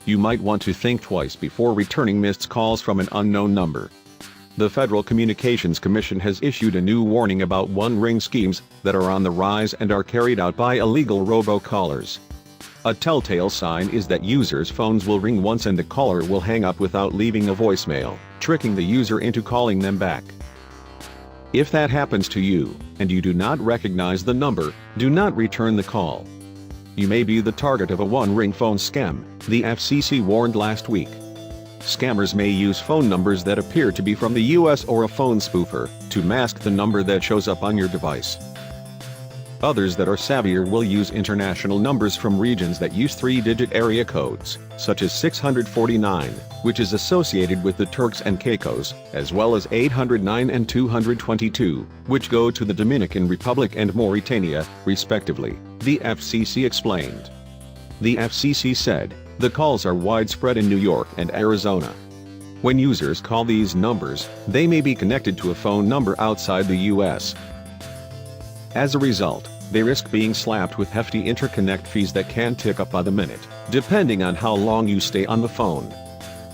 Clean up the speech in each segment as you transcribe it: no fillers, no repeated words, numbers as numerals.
you might want to think twice before returning missed calls from an unknown number. The Federal Communications Commission has issued a new warning about one-ring schemes that are on the rise and are carried out by illegal robocallers. A telltale sign is that users' phones will ring once and the caller will hang up without leaving a voicemail, tricking the user into calling them back. If that happens to you, and you do not recognize the number, do not return the call. You may be the target of a one-ring phone scam, the FCC warned last week. Scammers may use phone numbers that appear to be from the US or a phone spoofer, to mask the number that shows up on your device. Others that are savvier will use international numbers from regions that use 3-digit area codes, such as 649, which is associated with the Turks and Caicos, as well as 809 and 222, which go to the Dominican Republic and Mauritania, respectively, the FCC explained. The FCC said, the calls are widespread in New York and Arizona. When users call these numbers, they may be connected to a phone number outside the US. As a result, they risk being slapped with hefty interconnect fees that can tick up by the minute, depending on how long you stay on the phone.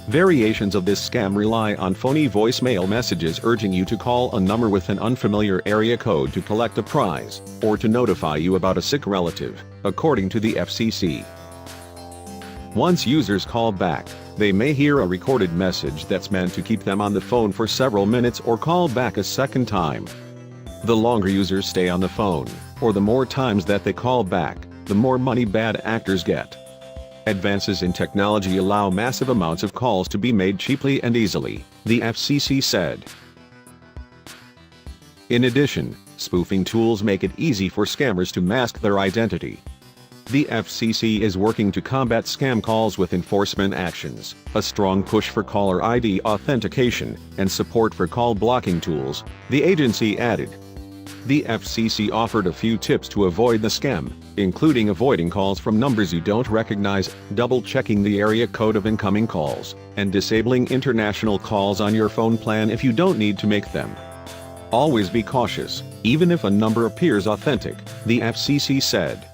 Variations of this scam rely on phony voicemail messages urging you to call a number with an unfamiliar area code to collect a prize, or to notify you about a sick relative, according to the FCC. Once users call back, they may hear a recorded message that's meant to keep them on the phone for several minutes or call back a second time. The longer users stay on the phone, or the more times that they call back, the more money bad actors get. Advances in technology allow massive amounts of calls to be made cheaply and easily, the FCC said. In addition, spoofing tools make it easy for scammers to mask their identity. The FCC is working to combat scam calls with enforcement actions, a strong push for caller ID authentication, and support for call blocking tools, the agency added. The FCC offered a few tips to avoid the scam, including avoiding calls from numbers you don't recognize, double-checking the area code of incoming calls, and disabling international calls on your phone plan if you don't need to make them. Always be cautious, even if a number appears authentic, the FCC said.